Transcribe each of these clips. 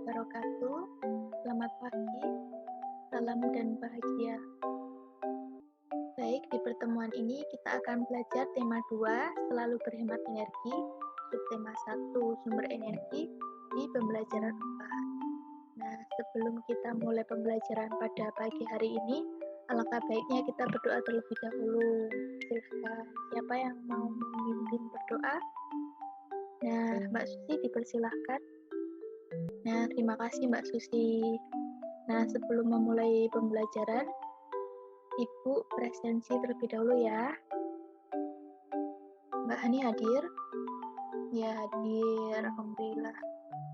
wabarakatuh. Selamat pagi, salam dan bahagia. Baik, di pertemuan ini kita akan belajar tema 2, selalu berhemat energi, subtema 1, sumber energi di pembelajaran 4. Nah, sebelum kita mulai pembelajaran pada pagi hari ini, alangkah baiknya kita berdoa terlebih dahulu. Silakan, siapa yang mau memimpin berdoa? Nah, Mbak Susi dipersilahkan. Nah, terima kasih Mbak Susi. Nah, sebelum memulai pembelajaran, Ibu presensi terlebih dahulu ya. Mbak Hani hadir? Ya, hadir. Alhamdulillah.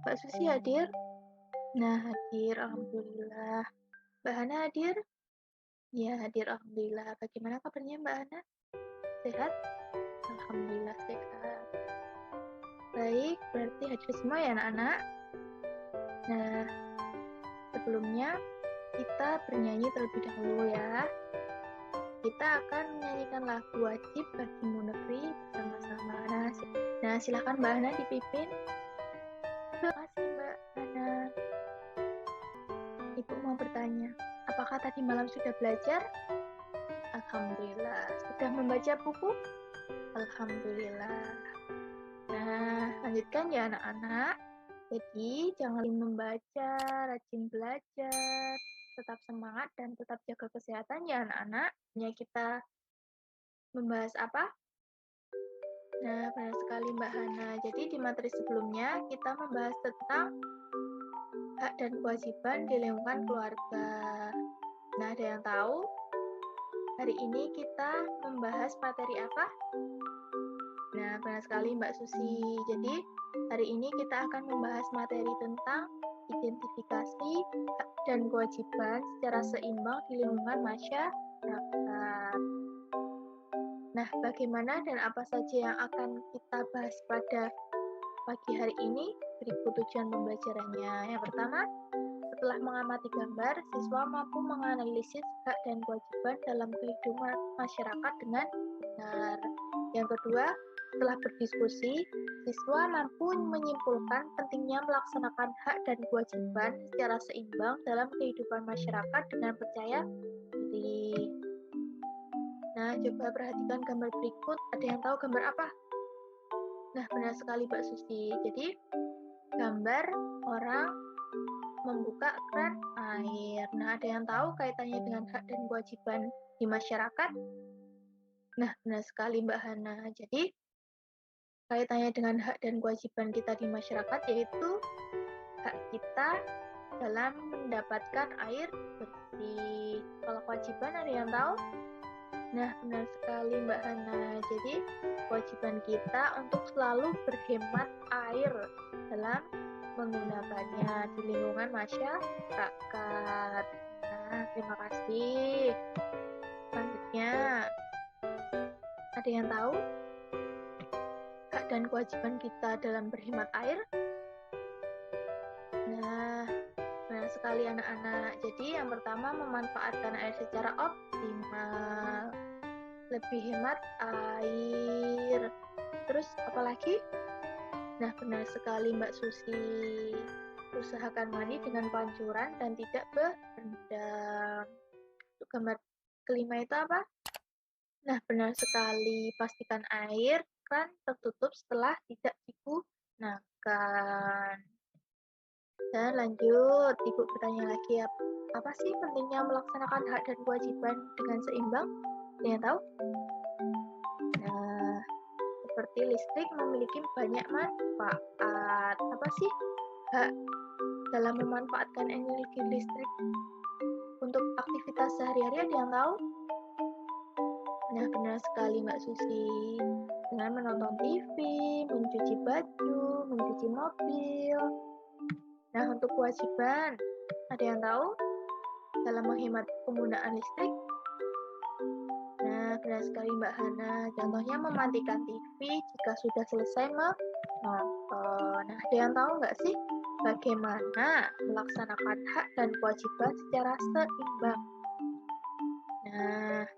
Mbak Susi hadir? Nah, hadir. Alhamdulillah. Mbak Hana hadir? Ya, hadir. Alhamdulillah. Bagaimana kabarnya Mbak Hana? Sehat? Alhamdulillah sehat. Baik, berarti hadir semua ya anak-anak? Nah, sebelumnya kita bernyanyi terlebih dahulu ya. Kita akan menyanyikan lagu Wajib Bagimu Negeri bersama-sama. Nah, silakan Mbak Hana dipimpin. Terima kasih Mbak Hana. Ibu mau bertanya, apakah tadi malam sudah belajar? Alhamdulillah. Sudah membaca buku? Alhamdulillah. Nah, lanjutkan ya anak-anak. Jadi, jangan membaca, rajin belajar, tetap semangat dan tetap jaga kesehatan ya anak-anak. Kita membahas apa? Nah, benar sekali Mbak Hana. Jadi di materi sebelumnya kita membahas tentang hak dan kewajiban di lingkungan keluarga. Nah, ada yang tahu? Hari ini kita membahas materi apa? Nah, benar sekali Mbak Susi. Jadi, hari ini kita akan membahas materi tentang identifikasi hak dan kewajiban secara seimbang di lingkungan masyarakat. Nah, bagaimana dan apa saja yang akan kita bahas pada pagi hari ini? Berikut tujuan pembelajarannya. Yang pertama, setelah mengamati gambar, siswa mampu menganalisis hak dan kewajiban dalam kehidupan masyarakat dengan benar. Yang kedua, setelah berdiskusi, siswa mampu menyimpulkan pentingnya melaksanakan hak dan kewajiban secara seimbang dalam kehidupan masyarakat dengan percaya diri. Nah, coba perhatikan gambar berikut. Ada yang tahu gambar apa? Nah, benar sekali Mbak Susi. Jadi, gambar orang membuka keran air. Nah, ada yang tahu kaitannya dengan hak dan kewajiban di masyarakat? Nah, benar sekali Mbak Hana. Jadi, kaitannya dengan hak dan kewajiban kita di masyarakat yaitu hak kita dalam mendapatkan air bersih. Kalau kewajiban ada yang tahu? Nah, benar sekali Mbak Hana. Jadi, kewajiban kita untuk selalu berhemat air dalam menggunakannya di lingkungan masyarakat. Nah, terima kasih. Selanjutnya, ada yang tahu hak dan kewajiban kita dalam berhemat air? Nah, benar sekali anak-anak. Jadi, yang pertama memanfaatkan air secara optimal. Lebih hemat air. Terus apalagi? Nah, benar sekali Mbak Susi. Usahakan mandi dengan pancuran dan tidak berendam. Untuk gambar kelima itu apa? Nah, benar sekali. Pastikan air keran tertutup setelah tidak digunakan. Dan lanjut, Ibu bertanya lagi, apa sih pentingnya melaksanakan hak dan kewajiban dengan seimbang? Ada yang tahu? Nah, seperti listrik memiliki banyak manfaat. Apa sih hak dalam memanfaatkan energi listrik untuk aktivitas sehari-hari? Ada yang tahu? Nah, benar sekali Mbak Susi. Dengan menonton TV, mencuci baju, mencuci mobil. Nah, untuk kewajiban, ada yang tahu? Dalam menghemat penggunaan listrik? Nah, benar sekali Mbak Hana. Contohnya mematikan TV jika sudah selesai menonton. Nah, ada yang tahu nggak sih bagaimana melaksanakan hak dan kewajiban secara seimbang? Nah,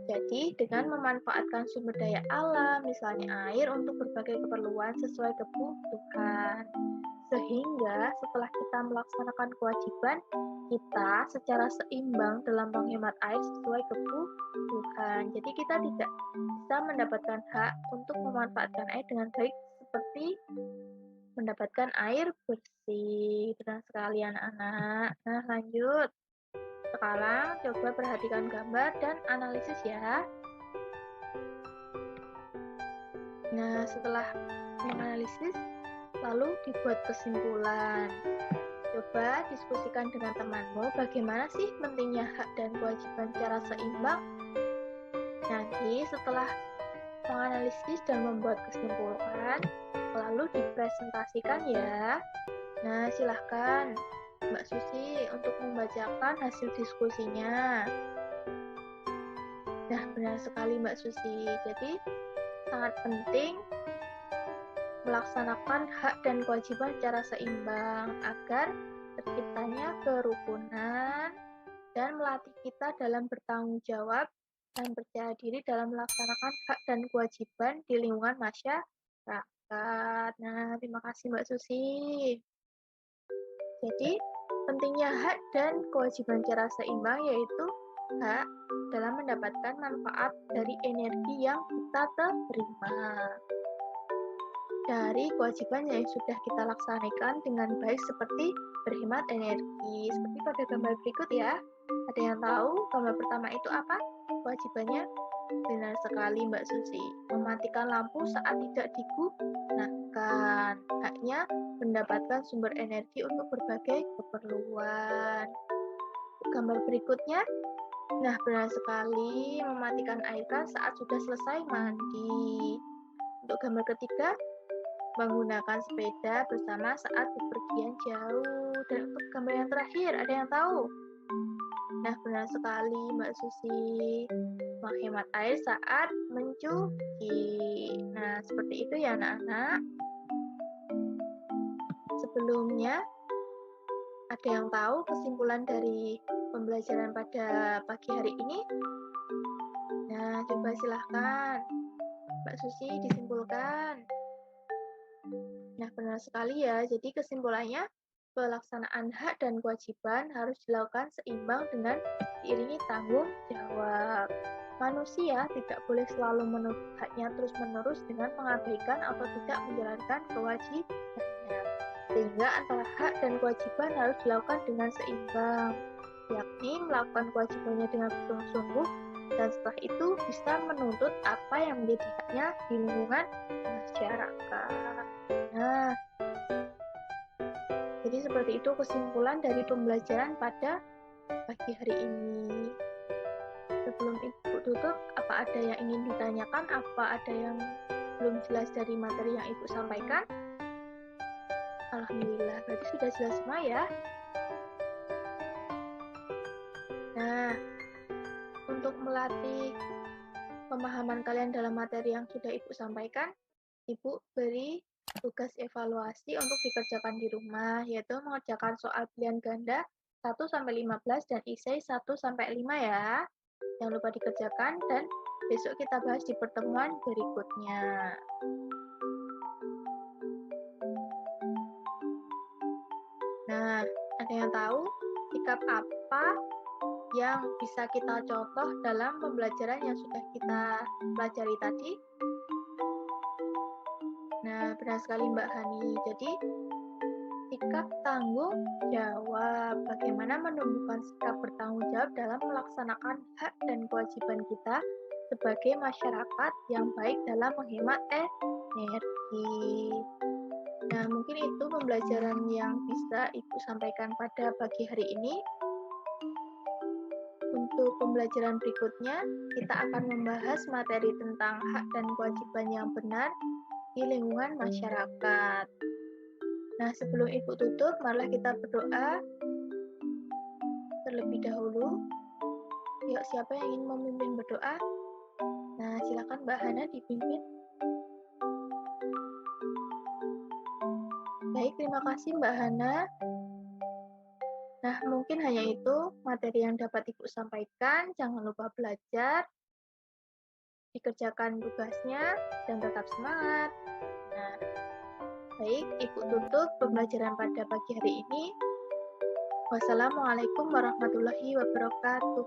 jadi dengan memanfaatkan sumber daya alam, misalnya air untuk berbagai keperluan sesuai kebutuhan. Sehingga setelah kita melaksanakan kewajiban, kita secara seimbang dalam menghemat air sesuai kebutuhan. Jadi kita tidak bisa mendapatkan hak untuk memanfaatkan air dengan baik seperti mendapatkan air bersih. Benar sekali anak-anak. Nah, lanjut. Sekarang coba perhatikan gambar dan analisis ya. Nah, setelah menganalisis, lalu dibuat kesimpulan. Coba diskusikan dengan temanmu bagaimana sih pentingnya hak dan kewajiban secara seimbang. Nanti setelah menganalisis dan membuat kesimpulan, lalu dipresentasikan ya. Nah, silahkan Mbak Susi untuk membacakan hasil diskusinya. Nah, benar sekali Mbak Susi. Jadi, sangat penting melaksanakan hak dan kewajiban secara seimbang agar terciptanya kerukunan dan melatih kita dalam bertanggung jawab dan percaya diri dalam melaksanakan hak dan kewajiban di lingkungan masyarakat. Nah, terima kasih Mbak Susi. Jadi, pentingnya hak dan kewajiban secara seimbang yaitu hak dalam mendapatkan manfaat dari energi yang kita terima. Dari kewajiban yang sudah kita laksanakan dengan baik seperti berhemat energi. Seperti pada gambar berikut ya. Ada yang tahu gambar pertama itu apa? Kewajibannya? Benar sekali Mbak Susi. Mematikan lampu saat tidak digunakan. Haknya mendapatkan sumber energi untuk berbagai keperluan. Gambar berikutnya? Nah, benar sekali mematikan air kan saat sudah selesai mandi. Untuk gambar ketiga, menggunakan sepeda bersama saat bepergian jauh. Dan untuk gambar yang terakhir, ada yang tahu? Nah, benar sekali Mbak Susi. Menghemat air saat mencuci. Nah, seperti itu ya anak-anak. Sebelumnya, ada yang tahu kesimpulan dari pembelajaran pada pagi hari ini? Nah, coba silahkan Mbak Susi disimpulkan. Nah, benar sekali ya. Jadi kesimpulannya, pelaksanaan hak dan kewajiban harus dilakukan seimbang dengan diiringi tanggung jawab. Manusia tidak boleh selalu menuntut haknya terus-menerus dengan mengabaikan atau tidak menjalankan kewajibannya. Sehingga antara hak dan kewajiban harus dilakukan dengan seimbang, yakni melakukan kewajibannya dengan sungguh-sungguh dan setelah itu bisa menuntut apa yang menjadi haknya di lingkungan masyarakat. Nah, jadi seperti itu kesimpulan dari pembelajaran pada pagi hari ini. Sebelum Ibu tutup, apa ada yang ingin ditanyakan? Apa ada yang belum jelas dari materi yang Ibu sampaikan? Alhamdulillah, berarti sudah jelas semua ya. Nah, untuk melatih pemahaman kalian dalam materi yang sudah Ibu sampaikan, Ibu beri tugas evaluasi untuk dikerjakan di rumah, yaitu mengerjakan soal pilihan ganda 1-15 dan esai 1-5 ya. Jangan lupa dikerjakan dan besok kita bahas di pertemuan berikutnya. Nah, ada yang tahu sikap apa yang bisa kita contoh dalam pembelajaran yang sudah kita pelajari tadi? Nah, benar sekali Mbak Hani. Jadi, sikap tanggung jawab. Bagaimana menumbuhkan sikap bertanggung jawab dalam melaksanakan hak dan kewajiban kita sebagai masyarakat yang baik dalam menghemat energi. Nah, mungkin itu pembelajaran yang bisa Ibu sampaikan pada pagi hari ini. Untuk pembelajaran berikutnya, kita akan membahas materi tentang hak dan kewajiban yang benar di lingkungan masyarakat. Nah, sebelum Ibu tutup, marilah kita berdoa terlebih dahulu. Yuk, siapa yang ingin memimpin berdoa? Nah, silakan Mbak Hana dipimpin. Baik, terima kasih Mbak Hana. Nah, mungkin hanya itu materi yang dapat Ibu sampaikan. Jangan lupa belajar, dikerjakan tugasnya, dan tetap semangat. Nah, Baik, Ibu tutup pembelajaran pada pagi hari ini. Wassalamualaikum warahmatullahi wabarakatuh.